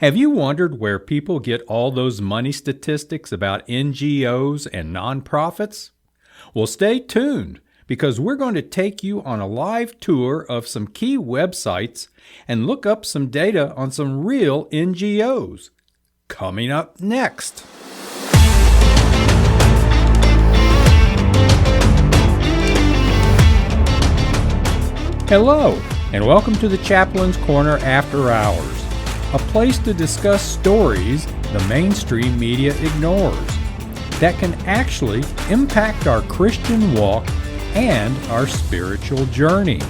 Have you wondered where people get all those money statistics about NGOs and nonprofits? Well, stay tuned because we're going to take you on a live tour of some key websites and look up some data on some real NGOs. Coming up next. Hello, and welcome to the Chaplain's Corner After Hours, a place to discuss stories the mainstream media ignores that can actually impact our Christian walk and our spiritual journey.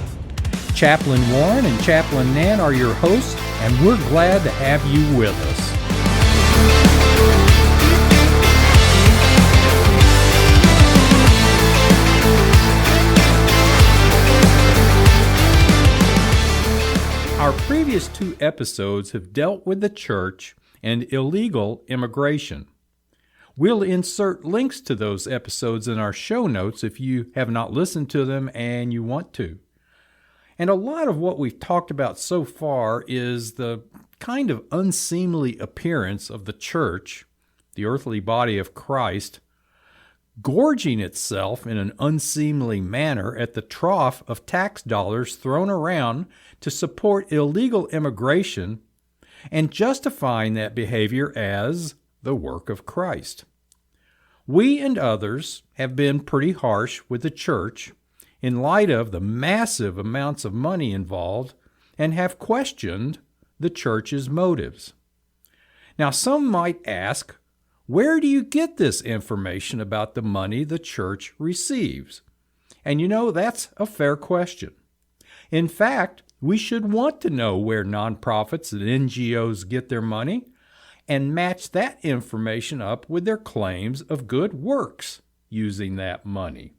Chaplain Warren and Chaplain Nan are your hosts, and we're glad to have you with us. Our previous two episodes have dealt with the church and illegal immigration. We'll insert links to those episodes in our show notes if you have not listened to them and you want to. And a lot of what we've talked about so far is the kind of unseemly appearance of the church, the earthly body of Christ, gorging itself in an unseemly manner at the trough of tax dollars thrown around to support illegal immigration and justifying that behavior as the work of Christ. We and others have been pretty harsh with the church in light of the massive amounts of money involved and have questioned the church's motives. Now, some might ask, where do you get this information about the money the church receives? And that's a fair question. In fact, we should want to know where nonprofits and NGOs get their money and match that information up with their claims of good works using that money.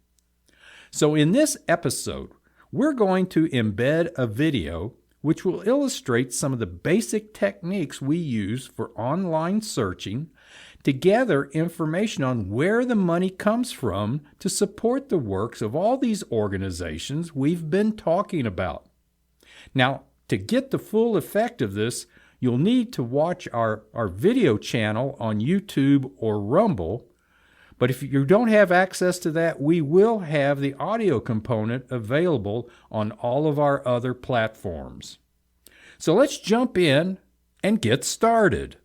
So in this episode, we're going to embed a video which will illustrate some of the basic techniques we use for online searching to gather information on where the money comes from to support the works of all these organizations we've been talking about. Now, to get the full effect of this, you'll need to watch our video channel on YouTube or Rumble. But if you don't have access to that, we will have the audio component available on all of our other platforms. So let's jump in and get started.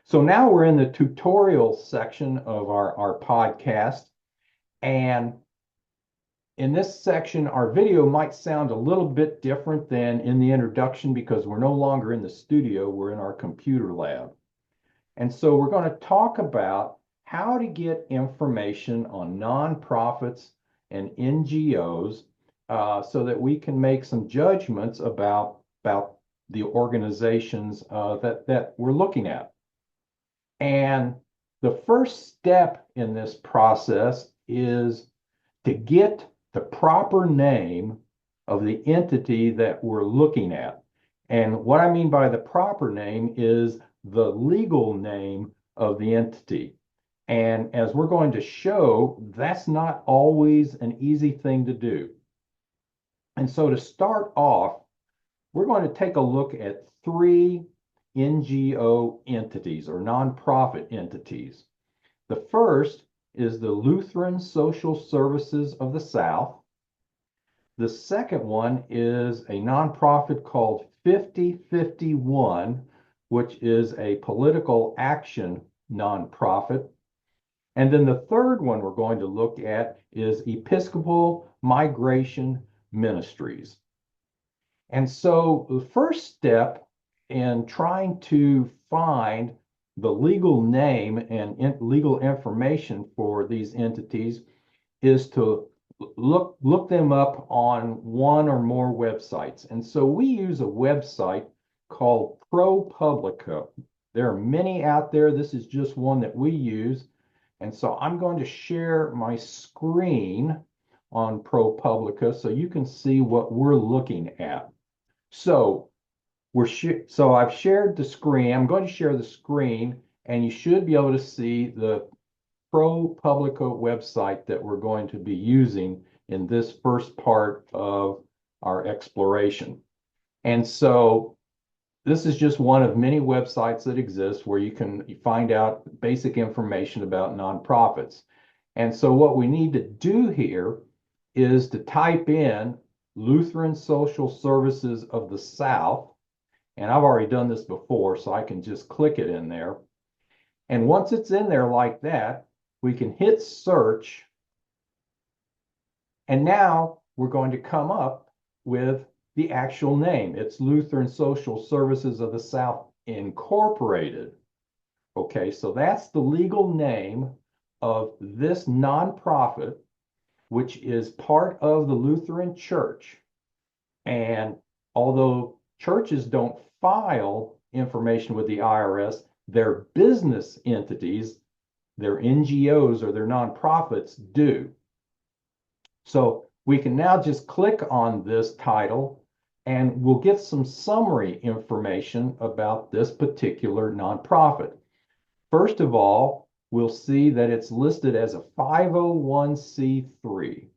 So now we're in the tutorial section of our podcast. And in this section, our video might sound a little bit different than in the introduction because we're no longer in the studio, we're in our computer lab. And so we're going to talk about how to get information on nonprofits and NGOs so that we can make some judgments about the organizations that we're looking at. And the first step in this process is to get the proper name of the entity that we're looking at. And what I mean by the proper name is the legal name of the entity. And as we're going to show, that's not always an easy thing to do. And so to start off, we're going to take a look at three NGO entities or nonprofit entities. The first is the Lutheran Social Services of the South. The second one is a nonprofit called 5051, which is a political action nonprofit. And then the third one we're going to look at is Episcopal Migration Ministries. And so the first step in trying to find the legal name and legal information for these entities is to look them up on one or more websites. And so we use a website called ProPublica. There are many out there. This is just one that we use. And so I'm going to share my screen on ProPublica so you can see what we're looking at. So I've shared the screen. I'm going to share the screen, and you should be able to see the ProPublica website that we're going to be using in this first part of our exploration. And so This is just one of many websites that exist where you can find out basic information about nonprofits. And so what we need to do here is to type in Lutheran Social Services of the South. And I've already done this before, so I can just click it in there. And once it's in there like that, we can hit search. And now we're going to come up with the actual name. It's Lutheran Social Services of the South Incorporated. Okay, so that's the legal name of this nonprofit, which is part of the Lutheran Church. And although churches don't file information with the IRS, their business entities, their NGOs or their nonprofits do. So we can now just click on this title and we'll get some summary information about this particular nonprofit. First of all, we'll see that it's listed as a 501c3.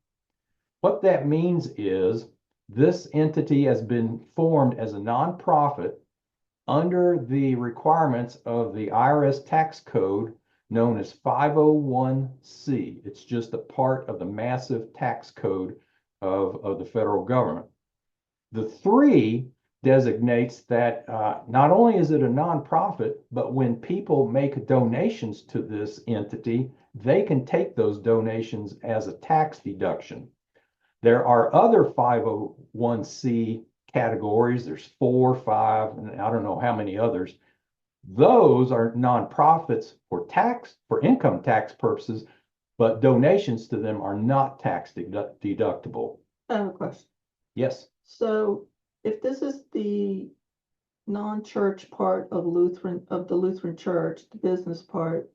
What that means is this entity has been formed as a nonprofit under the requirements of the IRS tax code known as 501c. It's just a part of the massive tax code of the federal government. The 3 designates that not only is it a nonprofit, but when people make donations to this entity, they can take those donations as a tax deduction. There are other 501c categories. There's 4, 5, and I don't know how many others. Those are nonprofits for income tax purposes, but donations to them are not tax deductible. I have a question. Yes. So if this is the non-church part of the Lutheran Church, the business part,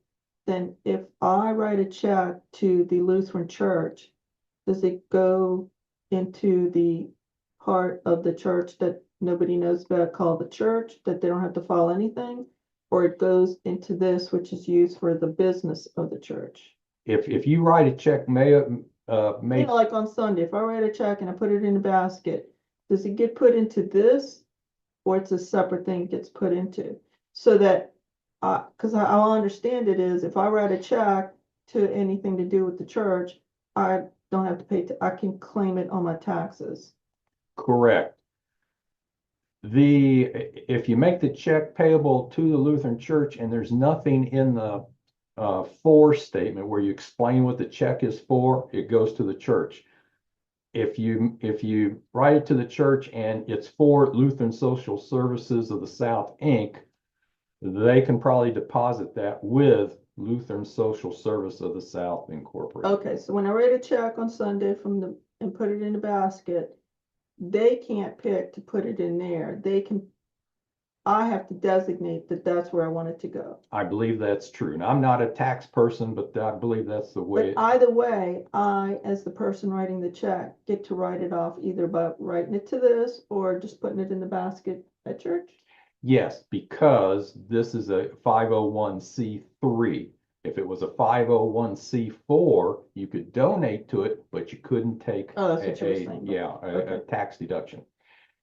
then if I write a check to the Lutheran Church, does it go into the part of the church that nobody knows about called the church, that they don't have to file anything? Or it goes into this, which is used for the business of the church? If you write a check, Like on Sunday, if I write a check and I put it in a basket, does it get put into this? Or it's a separate thing it gets put into? So that, because I'll understand it is, if I write a check to anything to do with the church, I don't have to pay, I can claim it on my taxes. Correct. If you make the check payable to the Lutheran Church and there's nothing in the for statement where you explain what the check is for, it goes to the church. If you write it to the church and it's for Lutheran Social Services of the South, Inc., they can probably deposit that with Lutheran Social Service of the South Incorporated. Okay, so when I write a check on Sunday and put it in a basket, they can't pick to put it in there. I have to designate that that's where I want it to go. I believe that's true. And I'm not a tax person, but I believe that's the way. But either way, I, as the person writing the check, get to write it off either by writing it to this or just putting it in the basket at church? Yes, because this is a 501c3. If it was a 501c4, you could donate to it, but you couldn't take that's what you were saying. a tax deduction.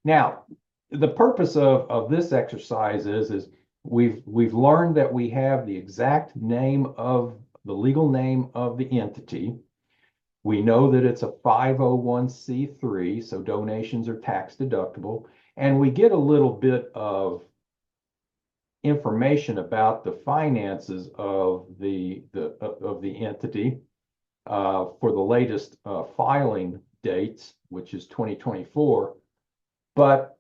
Now, the purpose of this exercise is we've learned that we have the exact name of the legal name of the entity. We know that it's a 501c3, so donations are tax deductible, and we get a little bit of information about the finances of the entity for the latest filing dates, which is 2024. But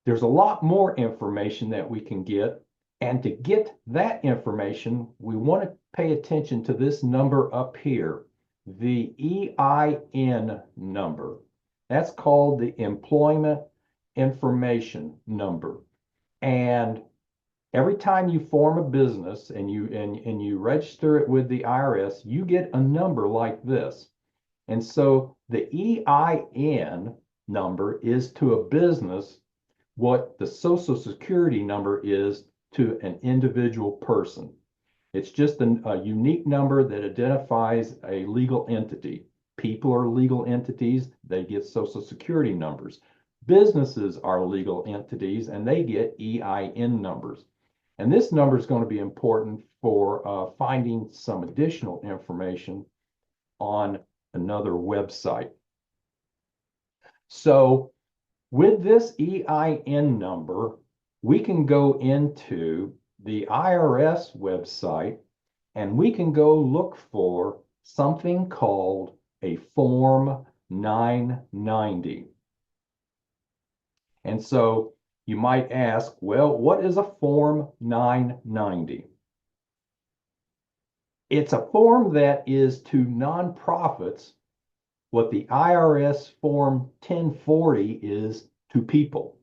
there's a lot more information that we can get. And to get that information, we want to pay attention to this number up here, the EIN number. That's called the Employment Information Number. And every time you form a business and you register it with the IRS, you get a number like this. And so the EIN number is to a business what the Social Security number is to an individual person. It's just a unique number that identifies a legal entity. People are legal entities, they get Social Security numbers. Businesses are legal entities and they get EIN numbers. And this number is going to be important for finding some additional information on another website. So with this EIN number, we can go into the IRS website and we can go look for something called a Form 990. And so you might ask, well, what is a Form 990? It's a form that is to nonprofits what the IRS Form 1040 is to people.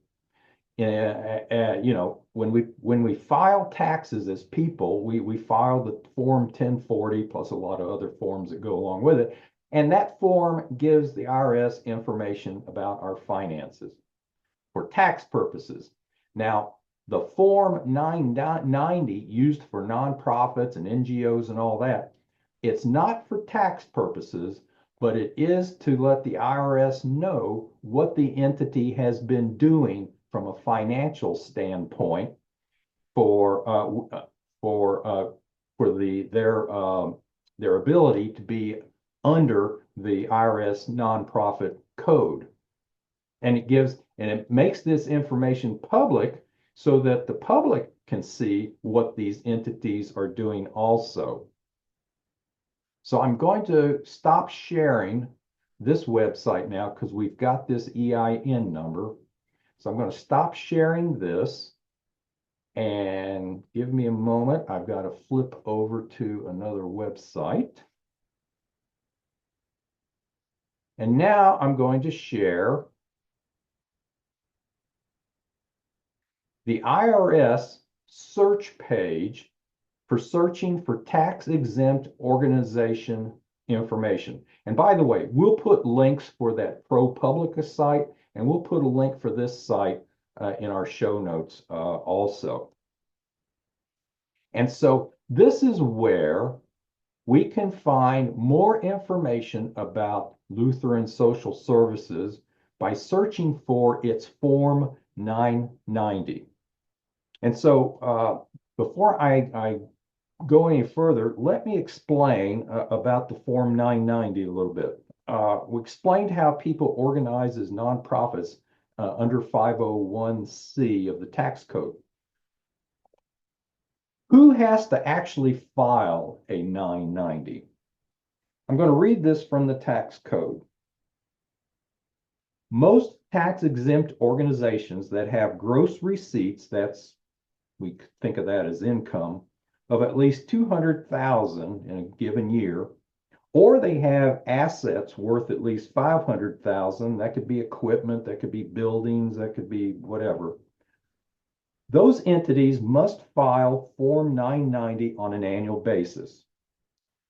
When we file taxes as people, we file the Form 1040 plus a lot of other forms that go along with it. And that form gives the IRS information about our finances for tax purposes. Now, the Form 990 used for nonprofits and NGOs and all that, it's not for tax purposes, but it is to let the IRS know what the entity has been doing from a financial standpoint for their ability to be under the IRS nonprofit code. And it makes this information public so that the public can see what these entities are doing also. So I'm going to stop sharing this website now because we've got this EIN number. So I'm going to stop sharing this and give me a moment. I've got to flip over to another website. And now I'm going to share the IRS search page for searching for tax-exempt organization information. And by the way, we'll put links for that ProPublica site, and we'll put a link for this site in our show notes also. And so this is where we can find more information about Lutheran Social Services by searching for its Form 990. And so before I go any further, let me explain about the Form 990 a little bit. We explained how people organize as nonprofits under 501c of the tax code. Who has to actually file a 990? I'm going to read this from the tax code. Most tax-exempt organizations that have gross receipts, we think of that as income, of at least $200,000 in a given year, or they have assets worth at least $500,000. That could be equipment, that could be buildings, that could be whatever. Those entities must file Form 990 on an annual basis.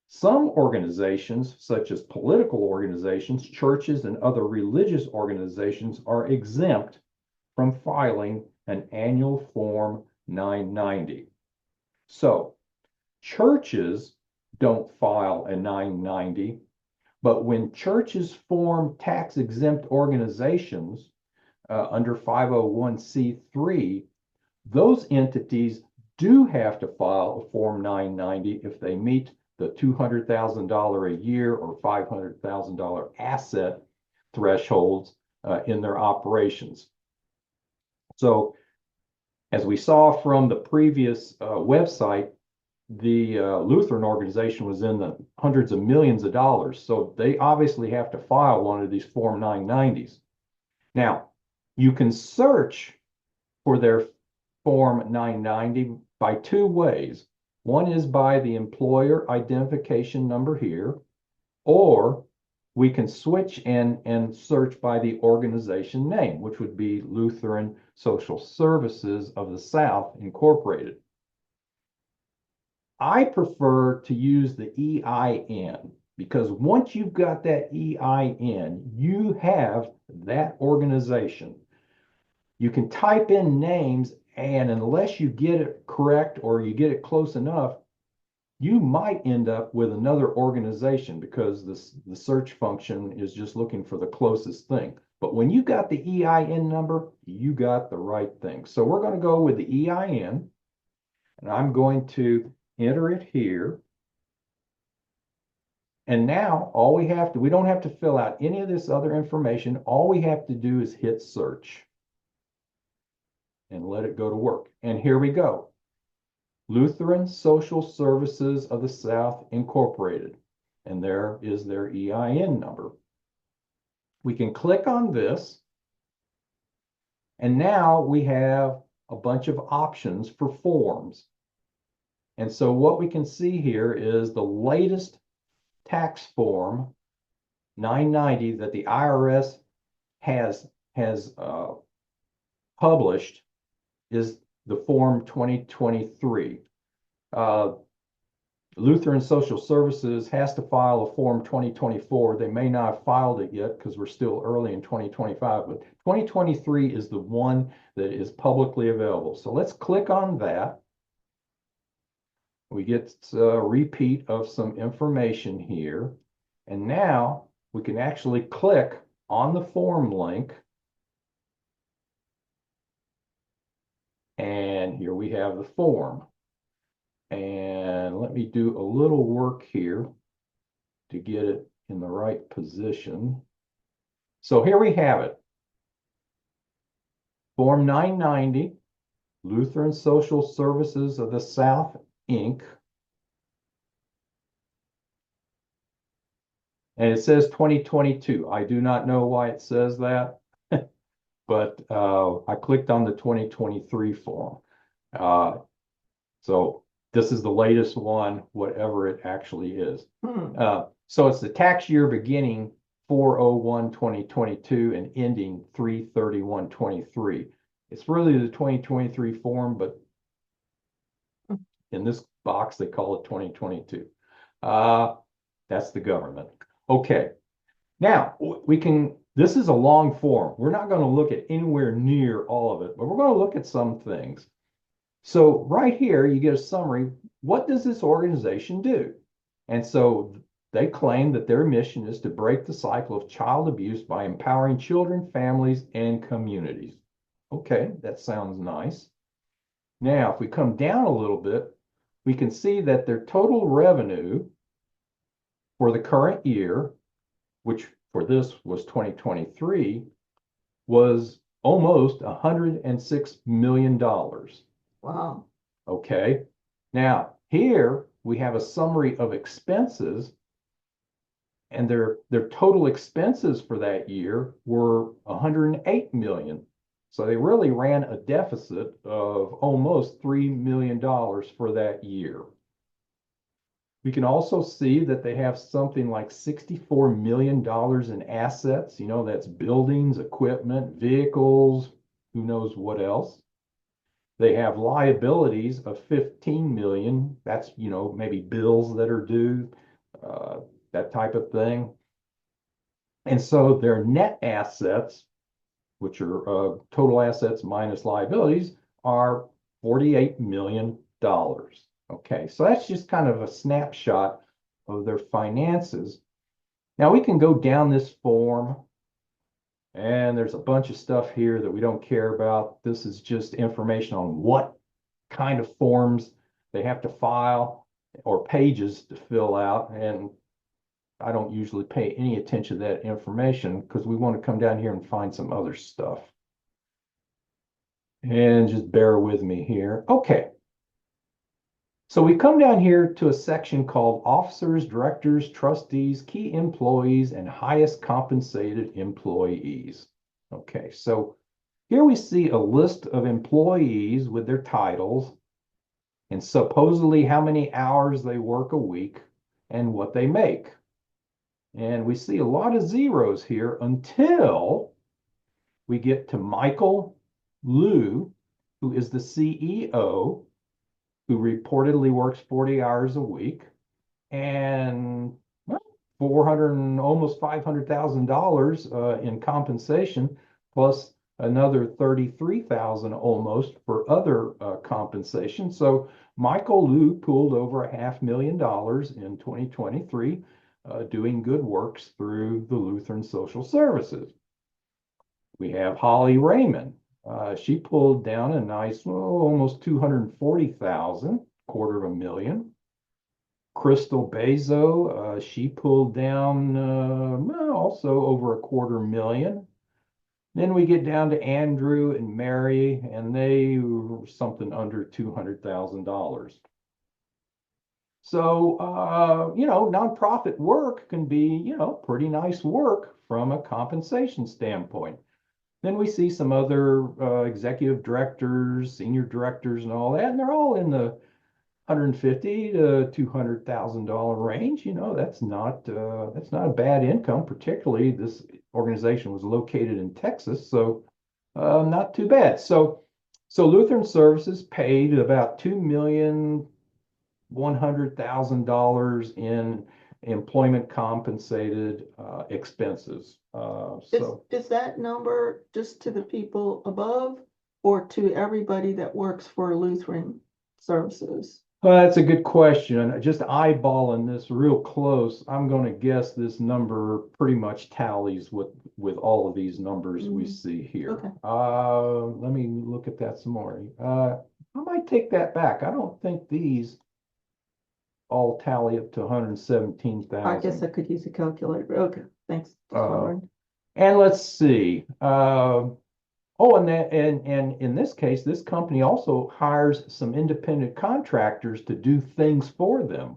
Some organizations, such as political organizations, churches, and other religious organizations, are exempt from filing an annual Form 990. So, churches don't file a 990, but when churches form tax-exempt organizations under 501c3, those entities do have to file a Form 990 if they meet the $200,000 a year or $500,000 asset thresholds in their operations. So, as we saw from the previous website, the Lutheran organization was in the hundreds of millions of dollars. So they obviously have to file one of these Form 990s. Now, you can search for their Form 990 by two ways. One is by the employer identification number here, or we can switch and search by the organization name, which would be Lutheran Social Services of the South Incorporated. I prefer to use the EIN because once you've got that EIN, you have that organization. You can type in names, and unless you get it correct or you get it close enough, you might end up with another organization because the search function is just looking for the closest thing. But when you got the EIN number, you got the right thing. So we're going to go with the EIN, and I'm going to enter it here. And now all we have to, we don't have to fill out any of this other information. All we have to do is hit search and let it go to work. And here we go. Lutheran Social Services of the South Incorporated. And there is their EIN number. We can click on this. And now we have a bunch of options for forms. And so what we can see here is the latest tax form 990 that the IRS has published is the form 2023. Lutheran Social Services has to file a form 2024. They may not have filed it yet because we're still early in 2025, but 2023 is the one that is publicly available. So let's click on that. We get a repeat of some information here. And now we can actually click on the form link. And here we have the form. And let me do a little work here to get it in the right position. So here we have it. Form 990, Lutheran Social Services of the South, Inc. And it says 2022. I do not know why it says that, but I clicked on the 2023 form. So this is the latest one, whatever it actually is. So it's the tax year beginning 4/01/2022 and ending 3/31/23. It's really the 2023 form, but in this box, they call it 2022. That's the government. Okay. Now, this is a long form. We're not going to look at anywhere near all of it, but we're going to look at some things. So right here, you get a summary. What does this organization do? And so they claim that their mission is to break the cycle of child abuse by empowering children, families, and communities. Okay, that sounds nice. Now, if we come down a little bit, we can see that their total revenue for the current year, which for this was 2023, was almost $106 million. Wow. Okay. Now, here we have a summary of expenses, and their total expenses for that year were $108 million. So they really ran a deficit of almost $3 million for that year. We can also see that they have something like $64 million in assets. You know, that's buildings, equipment, vehicles, who knows what else. They have liabilities of 15 million. That's, you know, maybe bills that are due, that type of thing. And so their net assets, which are total assets minus liabilities, are $48 million. Okay, so that's just kind of a snapshot of their finances. Now we can go down this form, and there's a bunch of stuff here that we don't care about. This is just information on what kind of forms they have to file or pages to fill out. And I don't usually pay any attention to that information because we want to come down here and find some other stuff. And just bear with me here. Okay. So we come down here to a section called Officers, Directors, Trustees, Key Employees, and Highest Compensated Employees. Okay, so here we see a list of employees with their titles and supposedly how many hours they work a week and what they make. And we see a lot of zeros here until we get to Michael Liu, who is the CEO, who reportedly works 40 hours a week, and almost $500,000 in compensation, plus another 33,000 almost for other compensation. So Michael Liu pulled over $500,000 in 2023, doing good works through the Lutheran Social Services. We have Holly Raymond. She pulled down a nice, almost 240,000, $250,000. Crystal Bezo, she pulled down also over $250,000. Then we get down to Andrew and Mary, and they were something under $200,000. So, nonprofit work can be, pretty nice work from a compensation standpoint. Then we see some other executive directors, senior directors, and all that, and they're all in the $150,000 to $200,000 range. That's not a bad income. Particularly, this organization was located in Texas, so not too bad. So Lutheran Services paid about $2,100,000 in employment compensated expenses. Is that number just to the people above or to everybody that works for Lutheran Services? Well, that's a good question. Just eyeballing this real close, I'm going to guess this number pretty much tallies with all of these numbers we see here. Okay. Let me look at that some more. I might take that back. I don't think these all tally up to 117,000. I guess I could use a calculator. Okay, thanks. Just wondering. And let's see. And in this case, this company also hires some independent contractors to do things for them.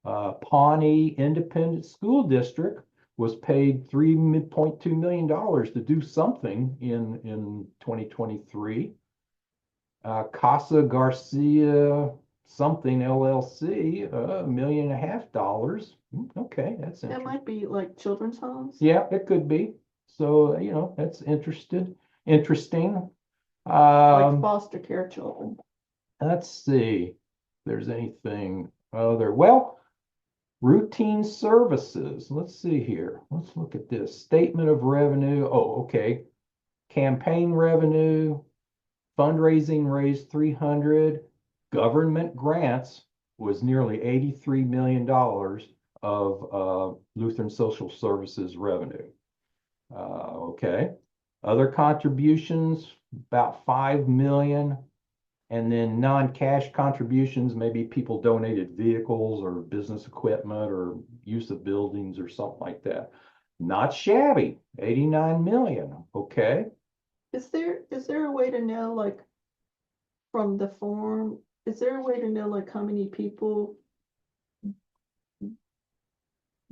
Pawnee Independent School District was paid $3.2 million to do something in 2023. Casa Garcia something LLC, $1.5 million. Okay, that's interesting. That might be like children's homes. Yeah, it could be. So, that's interesting. Like foster care children. Let's see if there's anything other. Well, routine services. Let's see here. Let's look at this. Statement of revenue. Oh, okay. Campaign revenue. Fundraising raised 300. Government grants was nearly $83 million of Lutheran Social Services revenue. Okay. Other contributions, about 5 million. And then non-cash contributions, maybe people donated vehicles or business equipment or use of buildings or something like that. Not shabby, 89 million. Okay. Is there a way to know, like, from the form, is there a way to know, like, how many people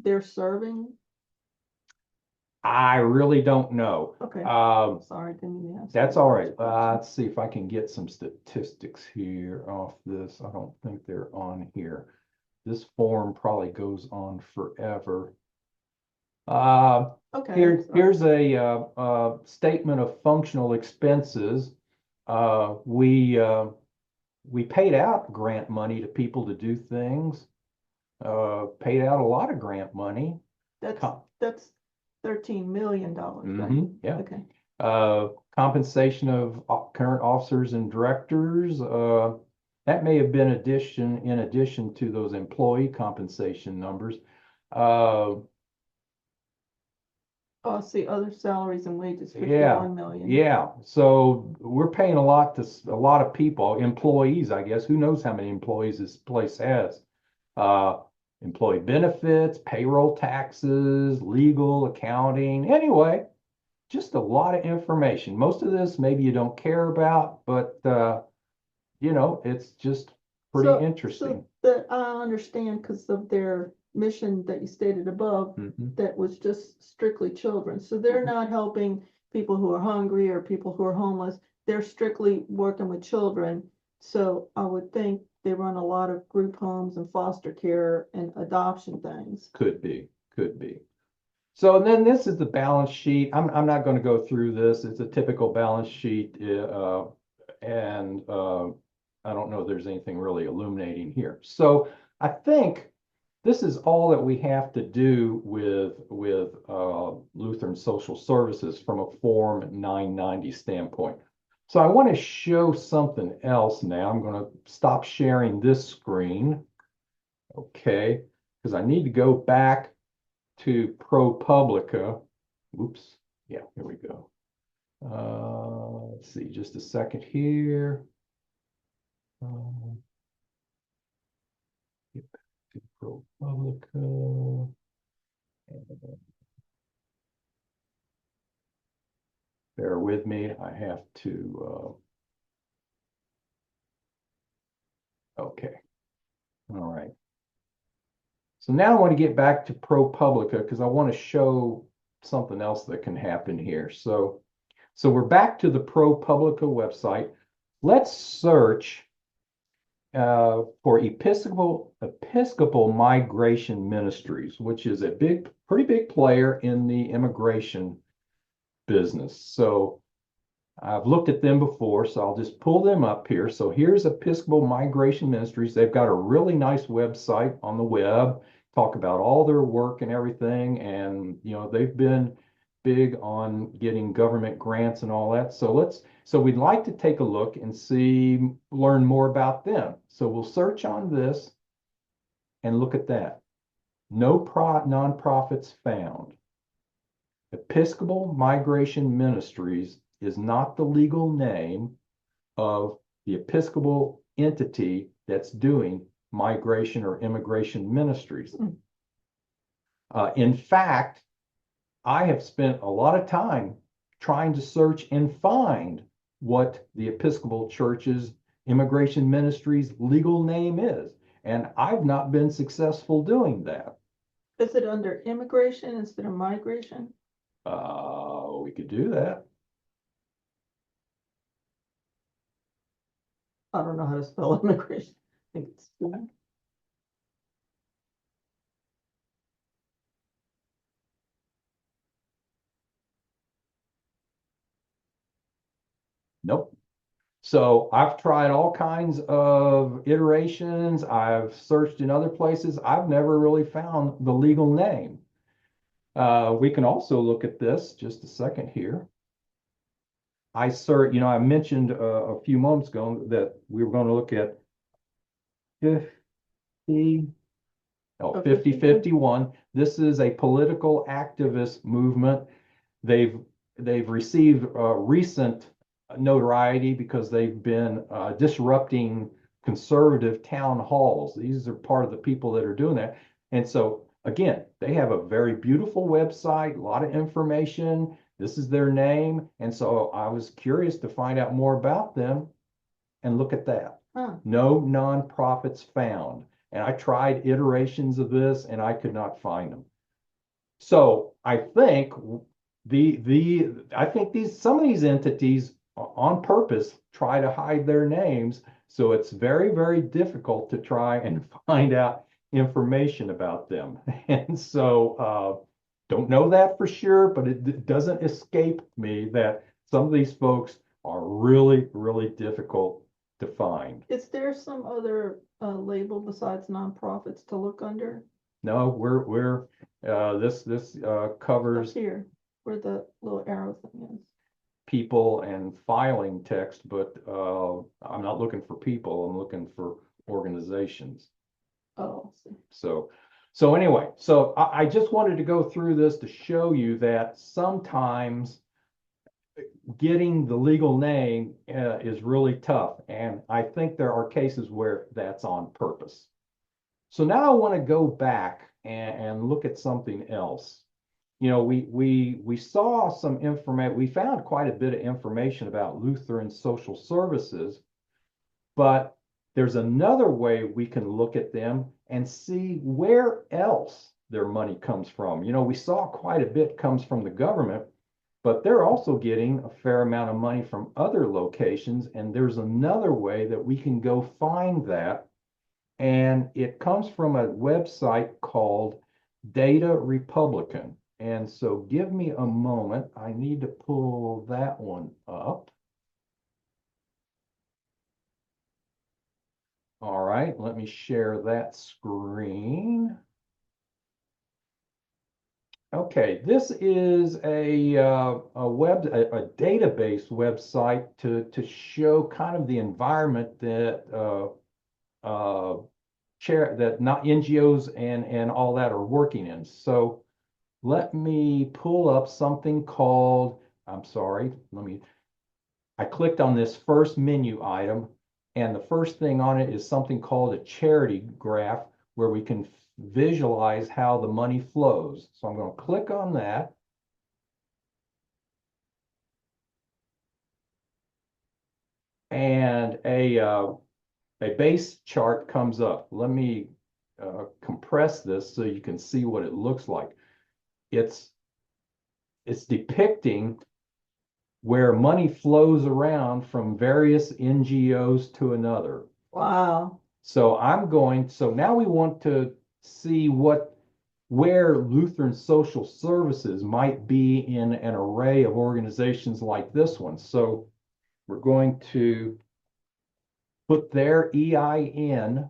they're serving? I really don't know. Okay. Sorry, didn't mean to ask. That's all right. Let's see if I can get some statistics here off this. I don't think they're on here. This form probably goes on forever. Okay. Here's a statement of functional expenses. We paid out grant money to people to do things. Paid out a lot of grant money. That's $13 million, right? Yeah. Okay. Compensation of current officers and directors. That may have been in addition to those employee compensation numbers. Oh, see, other salaries and wages, 51 million. Yeah. So we're paying a lot to a lot of people, employees, I guess. Who knows how many employees this place has? Employee benefits, payroll taxes, legal, accounting. Anyway, just a lot of information. Most of this maybe you don't care about, but it's just pretty interesting. So I understand because of their mission that you stated above, that was just strictly children. So they're not helping people who are hungry or people who are homeless. They're strictly working with children. So I would think they run a lot of group homes and foster care and adoption things. Could be. So then this is the balance sheet. I'm not going to go through this. It's a typical balance sheet, and I don't know if there's anything really illuminating here. So I think this is all that we have to do with Lutheran Social Services from a Form 990 standpoint. So I want to show something else now. I'm going to stop sharing this screen, okay, because I need to go back to ProPublica. Oops. Yeah, here we go. Let's see, just a second here. Get back to ProPublica. Bear with me, I have to, okay, all right. So now I want to get back to ProPublica because I want to show something else that can happen here. So we're back to the ProPublica website. Let's search for Episcopal Migration Ministries, which is a pretty big player in the immigration business. So I've looked at them before, so I'll just pull them up here. So here's Episcopal Migration Ministries. They've got a really nice website on the web, talk about all their work and everything. And, they've been big on getting government grants and all that. So we'd like to take a look and learn more about them. So we'll search on this and look at that. No nonprofits found. Episcopal Migration Ministries is not the legal name of the Episcopal entity that's doing migration or immigration ministries. In fact, I have spent a lot of time trying to search and find what the Episcopal Church's immigration ministry's legal name is, and I've not been successful doing that. Is it under immigration instead of migration? We could do that. I don't know how to spell immigration. I think it's Nope. So I've tried all kinds of iterations. I've searched in other places. I've never really found the legal name. We can also look at this just a second here. I mentioned a few moments ago that we were going to look at 5051. This is a political activist movement. They've received recent notoriety because they've been disrupting conservative town halls. These are part of the people that are doing that. And so, again, they have a very beautiful website, a lot of information. This is their name. And so I was curious to find out more about them and look at that. No nonprofits found. And I tried iterations of this and I could not find them. So I think some of these entities on purpose try to hide their names. So it's very, very difficult to try and find out information about them. And so don't know that for sure, but it doesn't escape me that some of these folks are really, really difficult to find. Is there some other label besides nonprofits to look under? No, this covers up here where the little arrow thing is. People and filing text, but I'm not looking for people. I'm looking for organizations. Oh, I see. So anyway, so I just wanted to go through this to show you that sometimes getting the legal name is really tough. And I think there are cases where that's on purpose. So now I want to go back and look at something else. We saw some information, we found quite a bit of information about Lutheran social services, but there's another way we can look at them and see where else their money comes from. We saw quite a bit comes from the government, but they're also getting a fair amount of money from other locations. And there's another way that we can go find that. And it comes from a website called Data Republican. And so give me a moment. I need to pull that one up. All right, let me share that screen. Okay, this is a database website to show kind of the environment that not NGOs and all that are working in. So let me pull up something called I'm sorry, I clicked on this first menu item, and the first thing on it is something called a charity graph where we can visualize how the money flows. So I'm going to click on that. And a base chart comes up. Let me compress this so you can see what it looks like. It's depicting where money flows around from various NGOs to another. Wow. So now we want to see where Lutheran Social Services might be in an array of organizations like this one. So we're going to put their EIN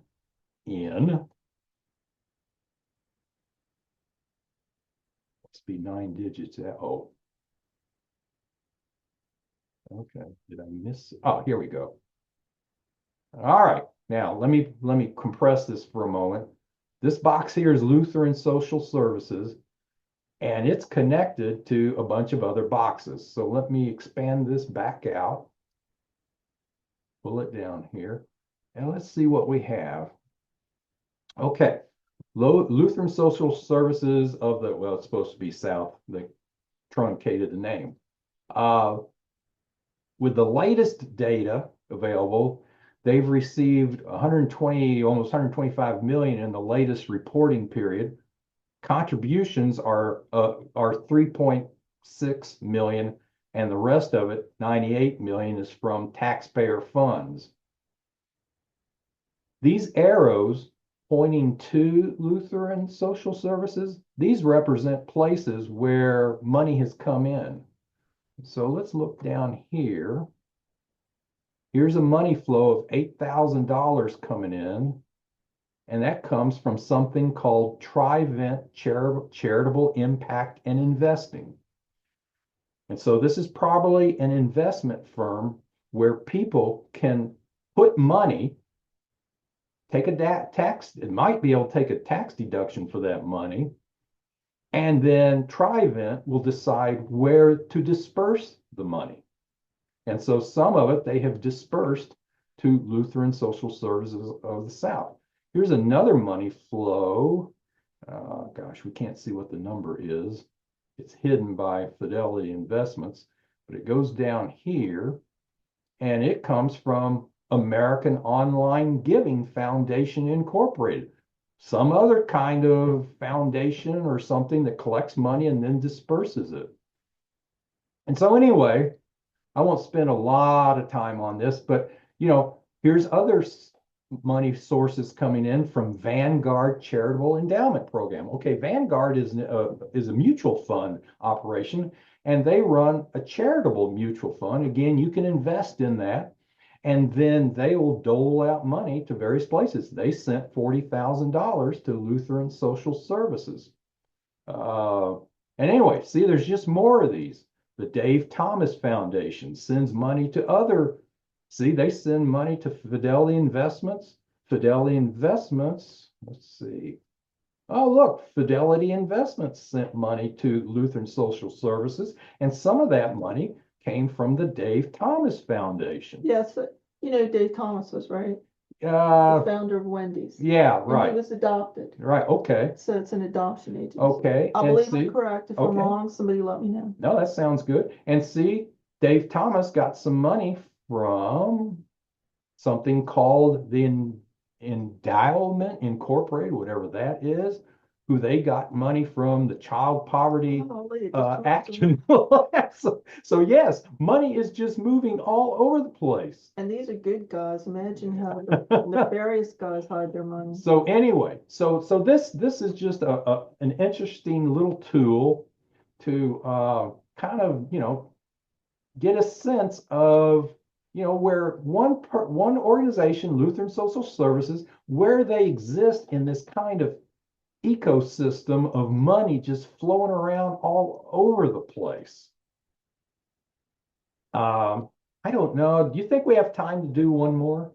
in. Must be 9 digits. Oh, okay. Did I miss? Oh, here we go. All right. Now let me compress this for a moment. This box here is Lutheran Social Services, and it's connected to a bunch of other boxes. So let me expand this back out, pull it down here, and let's see what we have. Okay. Lutheran Social Services of the, well, it's supposed to be South. They truncated the name. With the latest data available, they've received 120, almost 125 million in the latest reporting period. Contributions are 3.6 million, and the rest of it, 98 million, is from taxpayer funds. These arrows pointing to Lutheran Social Services, these represent places where money has come in. So let's look down here. Here's a money flow of $8,000 coming in, and that comes from something called Trivent Charitable Impact and Investing. And so this is probably an investment firm where people can put money, take a tax, it might be able to take a tax deduction for that money, and then Trivent will decide where to disperse the money. And so some of it they have dispersed to Lutheran Social Services of the South. Here's another money flow. Gosh, we can't see what the number is. It's hidden by Fidelity Investments, but it goes down here, and it comes from American Online Giving Foundation Incorporated, some other kind of foundation or something that collects money and then disperses it. And so anyway, I won't spend a lot of time on this, but here's other money sources coming in from Vanguard Charitable Endowment Program. Okay, Vanguard is a mutual fund operation, and they run a charitable mutual fund. Again, you can invest in that, and then they will dole out money to various places. They sent $40,000 to Lutheran Social Services. And anyway, see, there's just more of these. The Dave Thomas Foundation sends money to other. See, they send money to Fidelity Investments. Fidelity Investments, let's see. Oh, look, Fidelity Investments sent money to Lutheran Social Services, and some of that money came from the Dave Thomas Foundation. Yes, Dave Thomas was right. The founder of Wendy's. Yeah, And right. he was adopted. Right, okay. So it's an adoption agency. Okay. I believe I'm correct. If I'm Okay. wrong, somebody let me know. No, that sounds good. And see, Dave Thomas got some money from something called the Endowment Incorporated, whatever that is, who they got money from the Child Poverty Action. So yes, money is just moving all over the place. And these are good guys. Imagine how nefarious guys hide their money. So anyway, so this is just an interesting little tool to kind of get a sense of where one organization, Lutheran Social Services, where they exist in this kind of ecosystem of money just flowing around all over the place. I don't know. Do you think we have time to do one more?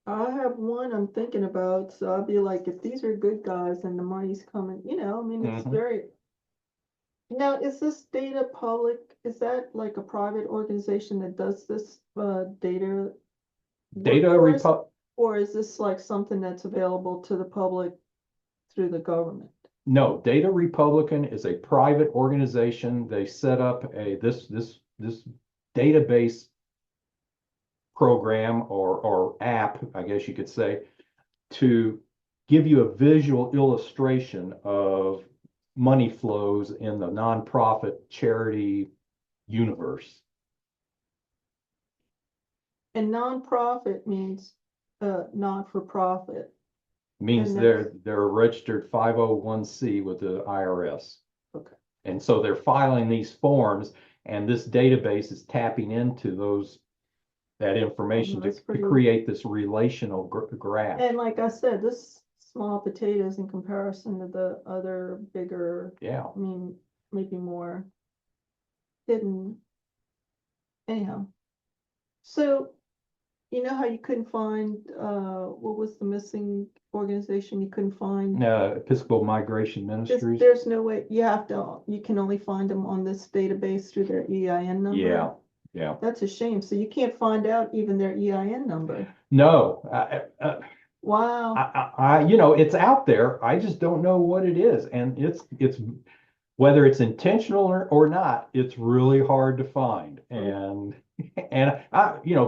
I have one I'm thinking about, so I'll be like, if these are good guys and the money's coming, it's very, Now, is this data public? Is that like a private organization that does this data work Data for us? repo, Or is this like something that's available to the public through the government? no, Data Republican is a private organization. They set up this database program or app, I guess you could say, to give you a visual illustration of money flows in the nonprofit charity universe. And nonprofit means not for profit. Means And they're a registered 501c with the IRS. Okay. And so they're filing these forms, and this database is tapping into that information to create this relational graph. And like I said, this small potatoes in comparison to the other bigger, Yeah. I mean, maybe more hidden. Anyhow, so you know how you couldn't find what was the missing organization you couldn't find? Episcopal Migration Ministries. There's no way you can only find them on this database through their EIN number. Yeah, yeah. That's a shame. So you can't find out even their EIN number. No, Wow. it's out there. I just don't know what it is, and it's whether it's intentional or not. It's really hard to find, and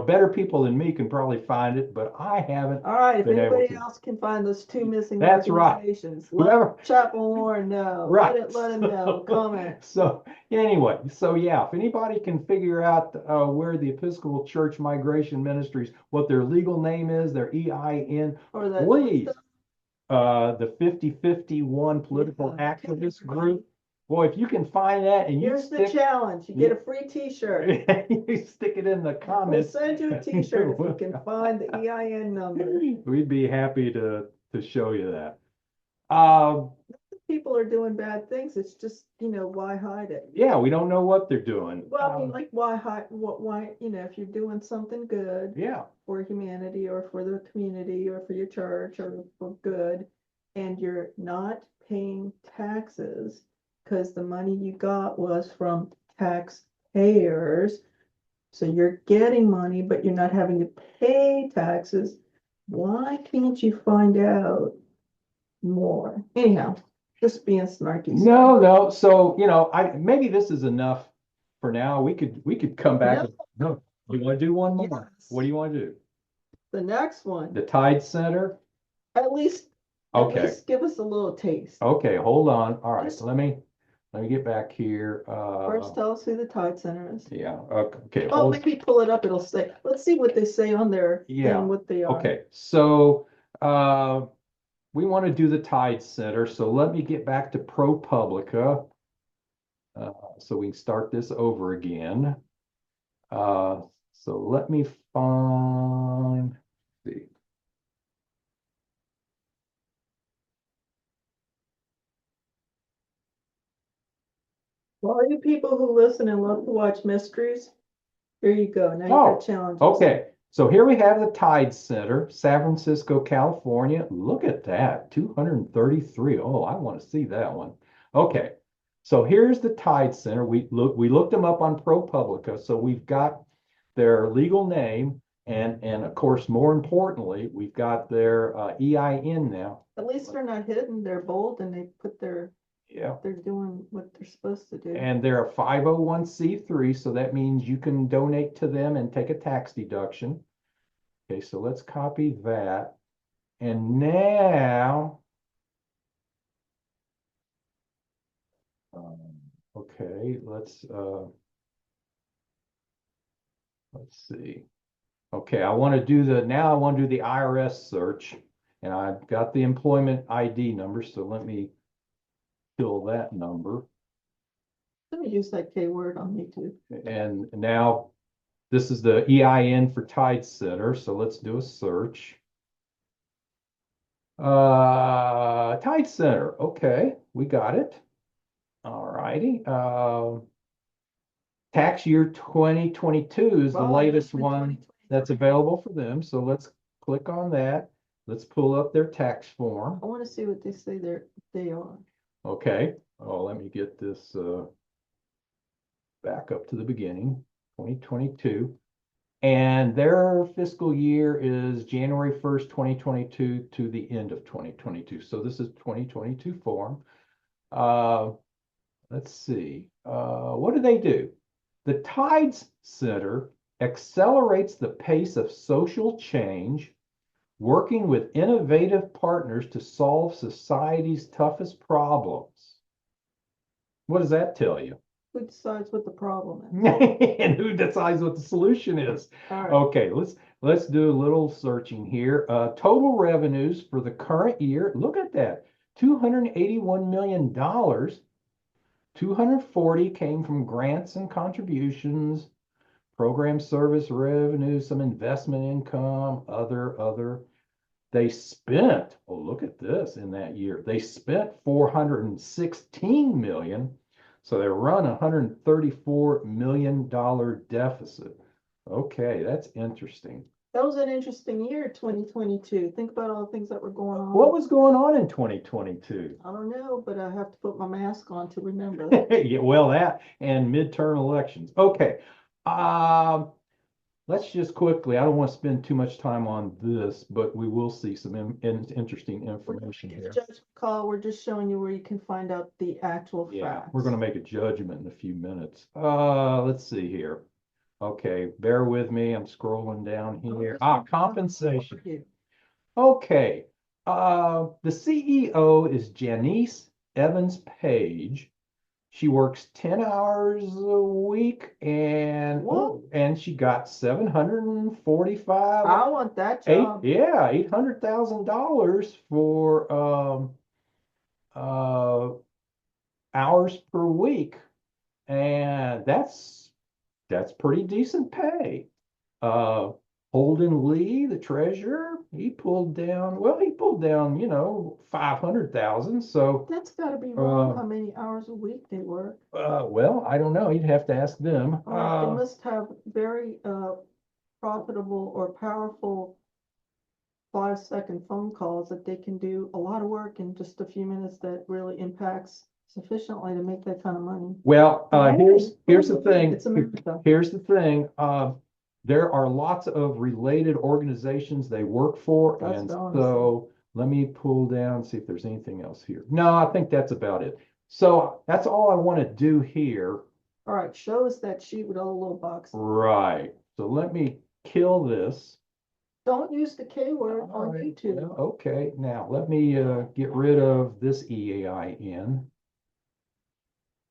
better people than me can probably find it, but I haven't. All right, if been able anybody to. else can find those two missing That's right. organizations, Whoever- let Chaplain Warren know. Right. Let him know. Comment. So anyway, yeah, if anybody can figure out where the Episcopal Church Migration Ministries, what their legal name is, their EIN, Or that please. The 5051 political activist group. Boy, if you can find that and here's the challenge. You get a free T-shirt. you stick it in the We'll comments. send you a T-shirt if you can find the EIN number. We'd be happy to show you that. People are doing bad things. It's just, why hide it? Yeah, we don't know what they're doing. Well, I mean, like, why hide? Why, if you're doing something good Yeah, for humanity or for the community or for your church or for good, and you're not paying taxes because the money you got was from taxpayers. So you're getting money, but you're not having to pay taxes. Why can't you find out more? Anyhow, just being snarky. no. So, maybe this is enough for now. We could come back. No, you want to do one more? Yes. What do you want to do? The next one, The Tide Center? at least give us a little taste. Okay, hold on. All right, so let me get back here. First, tell us who the Tide Center is. Yeah, okay. Oh, maybe pull it up. It'll say, let's see what they say on their thing, what they are. Okay, so we want to do the Tide Center. So let me get back to ProPublica so we can start this over again. So let me find, let's see. Well, all you people who listen and love to watch mysteries, here you go. Now you got challenges. Okay. So here we have the Tide Center, San Francisco, California. Look at that, 233. Oh, I want to see that one. Okay. So here's the Tide Center. We looked them up on ProPublica. So we've got their legal name and of course, more importantly, we've got their EIN now. At least they're not hidden. They're bold and they put their Yeah. They're doing what they're supposed to do. And they're a 501c3, so that means you can donate to them and take a tax deduction. Okay, so let's copy that. And now, okay, let's see. Okay, I want to do the IRS search, and I've got the employment ID number, so let me fill that number. Let me use that K word on YouTube. And now this is the EIN for Tide Center. So let's do a search. Tide Center. Okay, we got it. All righty. Tax year 2022 is the latest one that's available for them. So let's click on that. Let's pull up their tax form. I want to see what they say they are. Okay. oh, let me get this back up to the beginning, 2022. And their fiscal year is January 1st, 2022 to the end of 2022. So this is 2022 form. Let's see. What do they do? The Tides Center accelerates the pace of social change, working with innovative partners to solve society's toughest problems. What does that tell you? Who decides what the problem is? And who decides what the solution is? All right. Okay, let's do a little searching here. Total revenues for the current year. Look at that, $281 million. 240 came from grants and contributions, program service revenue, some investment income, other. They spent, oh, look at this in that year. They spent 416 million. So they run a $134 million deficit. Okay, that's interesting. That was an interesting year, 2022. Think about all the things that were going on. What was going on in 2022? I don't know, but I have to put my mask on to remember. Yeah, well, that and midterm elections. Okay. Let's just quickly, I don't want to spend too much time on this, but we will see some interesting information here. Judge call, we're just showing you where you can find out the actual Yeah, facts. we're going to make a judgment in a few minutes. Let's see here. Okay, bear with me. I'm scrolling down here. Compensation. Okay. The CEO is Janice Evans Page. She works 10 hours a week and she got 745. I want that job. $800,000 for hours per week. And that's pretty decent pay. Holden Lee, the treasurer, he pulled down, 500,000. So that's got to be wrong. How many hours a week they work? Well, I don't know. You'd have to ask them. They must have very profitable or powerful 5-second phone calls that they can do a lot of work in just a few minutes that really impacts sufficiently to make that kind of money. Well, here's the thing. It's America. Here's the thing. There are lots of related organizations they work for, and so let me pull down, see if there's anything else here. No, I think that's about it. So that's all I want to do here. All right, show us that sheet with all the little boxes. Right. So let me kill this. Don't use the K word on YouTube. Well, okay, now let me get rid of this EAIN.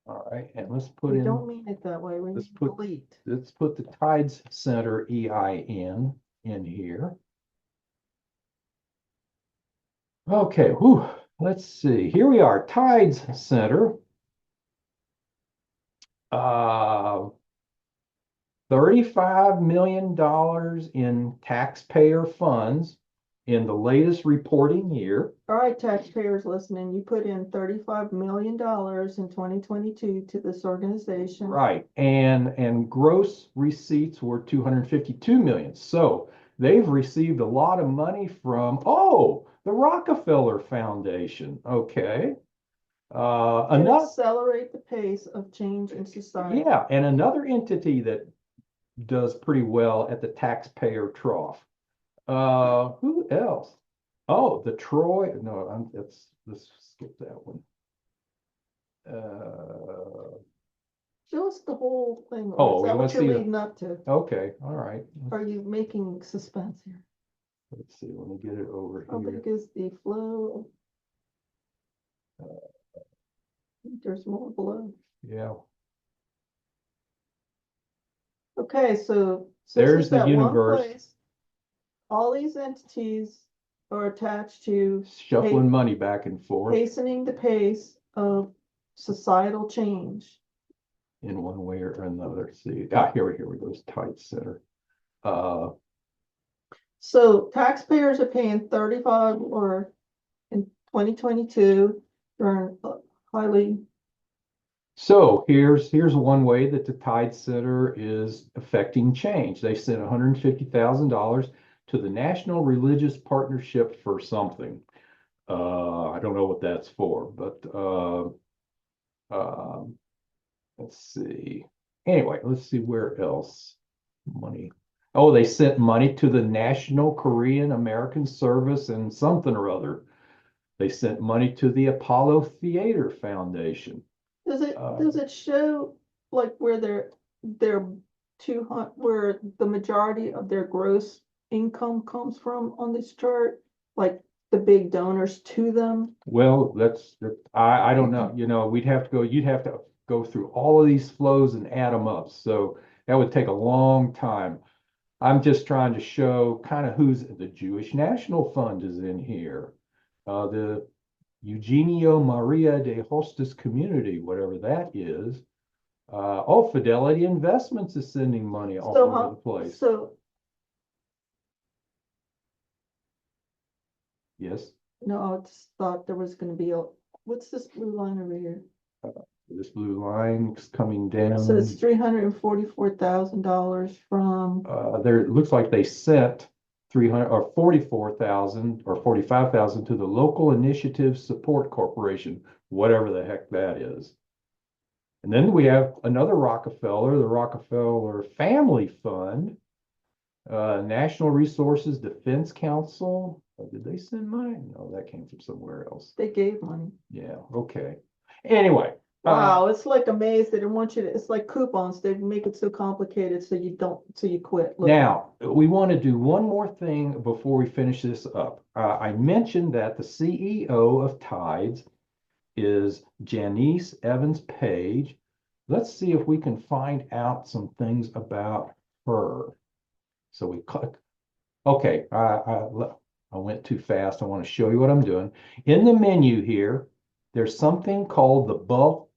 All right, and let's put in. Don't mean it that way. Let's put delete. Let's put the Tides Center EIN in here. Okay, let's see. Here we are, Tides Center. $35 million in taxpayer funds in the latest reporting year. All right, taxpayers listening, you put in $35 million in 2022 to this organization. Right, and gross receipts were 252 million. So they've received a lot of money from, the Rockefeller Foundation. Okay. Accelerate the pace of change in society. Yeah, and another entity that does pretty well at the taxpayer trough. Who else? Oh, the Troy. No, let's skip that one. Show us the whole thing. Oh, is that what you're leading up to? Okay, all right. Are you making suspense here? Let's see. Let me get it over How here. big is the flow? There's more below. Yeah. Okay, so there's the universe. All these entities are attached to shuffling money back and forth, hastening the pace of societal change in one way or another. See, here we go. Tides Center. So taxpayers are paying 35 or in 2022 for highly. So here's one way that the Tide Center is affecting change. They sent $150,000 to the National Religious Partnership for something. I don't know what that's for, but Um, let's see. Anyway, let's see where else money. Oh, they sent money to the National Korean American Service and something or other. They sent money to the Apollo Theater Foundation. Does it show like where their 200, where the majority of their gross income comes from on this chart? Like the big donors to them? Well, I don't know. You'd have to go through all of these flows and add them up. So that would take a long time. I'm just trying to show kind of who's the Jewish National Fund is in here. The Eugenio Maria de Hostis Community, whatever that is. Fidelity Investments is sending money all over the place. So, Yes, no, I just thought there was gonna be what's this blue line over here? this blue line is coming down. So it's $344,000 from, There, it looks like they sent 300 or 44,000 or 45,000 to the Local Initiative Support Corporation, whatever the heck that is. And then we have another Rockefeller, the Rockefeller Family Fund, National Resources Defense Council. Did they send money? No, that came from somewhere else. they gave money. Yeah, okay. Anyway, Wow, it's like amazed. They didn't want you to, it's like coupons. They make it so complicated so you quit. Look. now we want to do one more thing before we finish this up. I mentioned that the CEO of Tides is Janice Evans Page. Let's see if we can find out some things about her. So we click. Okay, I went too fast. I want to show you what I'm doing. In the menu here, there's something called the bulk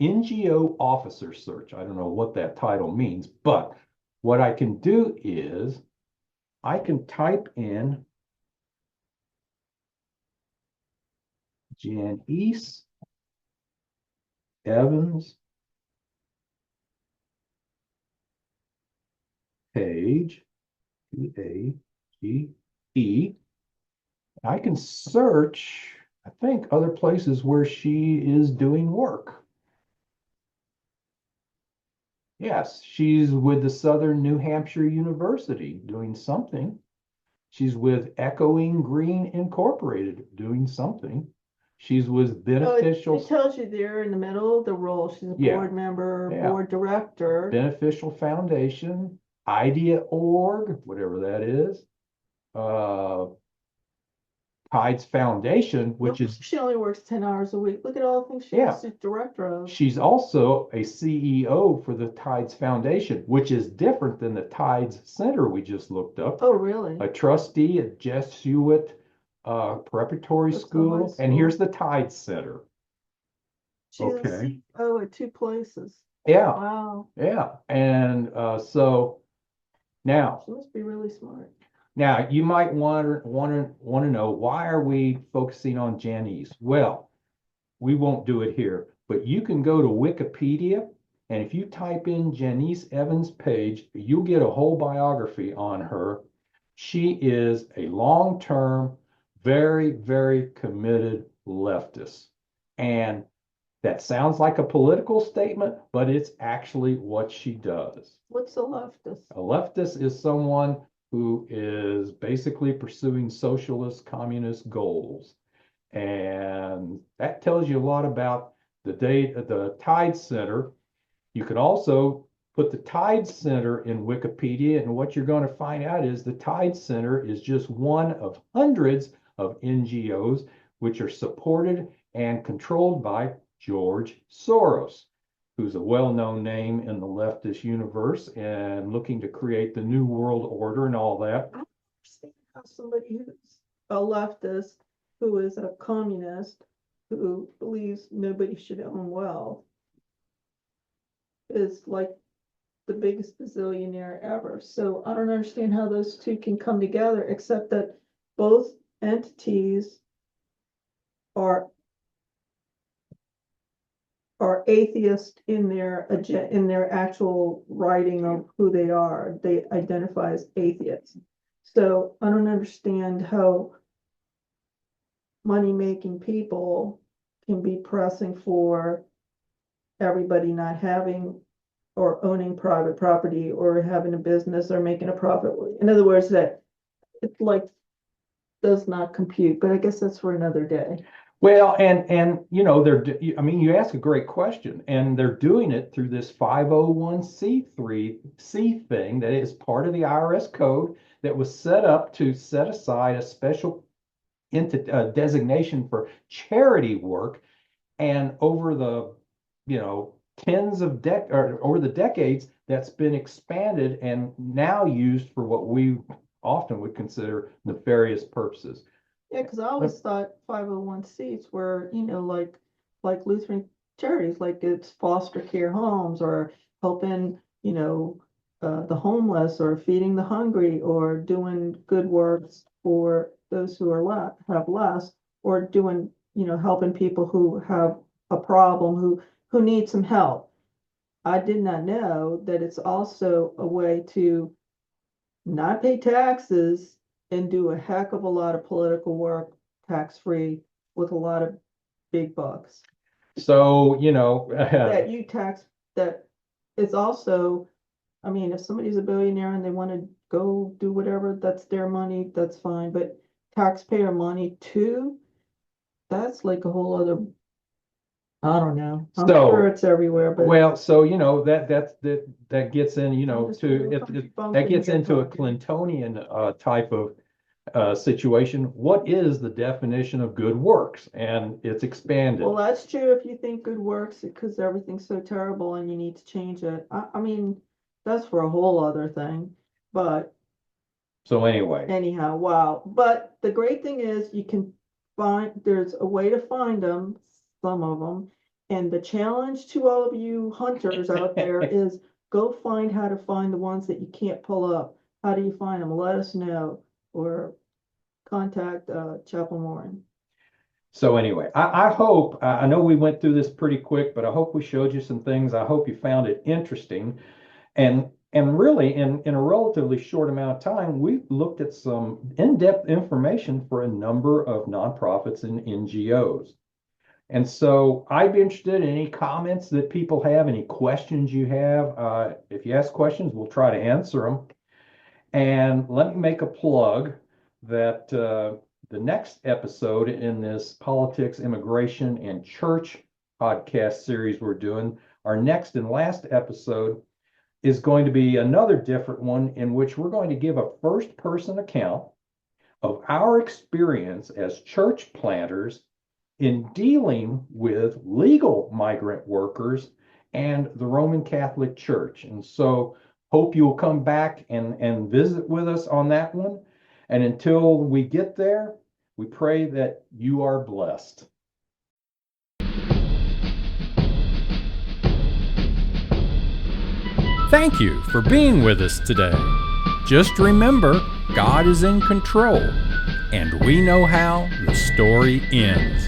NGO officer search. I don't know what that title means, but what I can do is I can type in Janice Evans Page, Page. I can search, I think, other places where she is doing work. Yes, she's with the Southern New Hampshire University doing something. She's with Echoing Green Incorporated doing something. She's with Beneficial. It tells you there in the middle of the role. She's a board member, board director. Beneficial Foundation, Idea.org, whatever that is. Tides Foundation, which is she only works 10 hours a week. Look at all the things she's director of. She's also a CEO for the Tides Foundation, which is different than the Tides Center we just looked up. Oh, really? A trustee at Jesuit Preparatory School. And here's the Tides Center. She's a CEO at 2 places. Yeah. Wow. Yeah. And so now she must be really smart. Now you might want to know, why are we focusing on Janice? Well, we won't do it here, but you can go to Wikipedia, and if you type in Janice Evans Page, you'll get a whole biography on her. She is a long-term, very, very committed leftist. And that sounds like a political statement, but it's actually what she does. What's a leftist? A leftist is someone who is basically pursuing socialist, communist goals. And that tells you a lot about the Tides Center. You can also put the Tides Center in Wikipedia, and what you're going to find out is the Tides Center is just one of hundreds of NGOs which are supported and controlled by George Soros, who's a well-known name in the leftist universe and looking to create the New World Order and all that. I don't understand how somebody who's a leftist, who is a communist, who believes nobody should own wealth, is like the biggest bazillionaire ever. So I don't understand how those two can come together, except that both entities are atheist in their actual writing of who they are. They identify as atheists. So I don't understand how money-making people can be pressing for everybody not having or owning private property or having a business or making a profit. In other words, that it like does not compute, but I guess that's for another day. Well, and I mean, you ask a great question, and they're doing it through this 501c3 thing that is part of the IRS code that was set up to set aside a special designation for charity work. And over the, tens of or over the decades, that's been expanded and now used for what we often would consider nefarious purposes. Yeah, because I always thought 501Cs were, like Lutheran charities, like it's foster care homes or helping, the homeless or feeding the hungry or doing good works for those who are have less, or doing, helping people who have a problem, who need some help. I did not know that it's also a way to not pay taxes and do a heck of a lot of political work tax-free with a lot of big bucks. So, That you tax, that it's also, I mean, if somebody's a billionaire and they want to go do whatever, that's their money, that's fine. But taxpayer money too, that's like a whole other, I don't know. I'm sure it's everywhere, but well, so that gets in, that gets into a Clintonian type of situation. What is the definition of good works? And it's expanded. well, that's true if you think good works because everything's so terrible and you need to change it. I mean, that's for a whole other thing. But So anyway, anyhow, wow. But the great thing is you can there's a way to find them, some of them. And the challenge to all of you hunters out there is go find how to find the ones that you can't pull up. How do you find them? Let us know or contact Chaplain Warren. So anyway, I hope, I know we went through this pretty quick, but I hope we showed you some things. I hope you found it interesting. And really, in a relatively short amount of time, we looked at some in-depth information for a number of nonprofits and NGOs. And so I'd be interested in any comments that people have, any questions you have. If you ask questions, we'll try to answer them. And let me make a plug that the next episode in this politics, immigration, and church podcast series we're doing, our next and last episode is going to be another different one in which we're going to give a first-person account of our experience as church planters in dealing with legal migrant workers and the Roman Catholic Church. And so hope you'll come back and visit with us on that one. And until we get there, we pray that you are blessed. Thank you for being with us today. Just remember, God is in control, and we know how the story ends.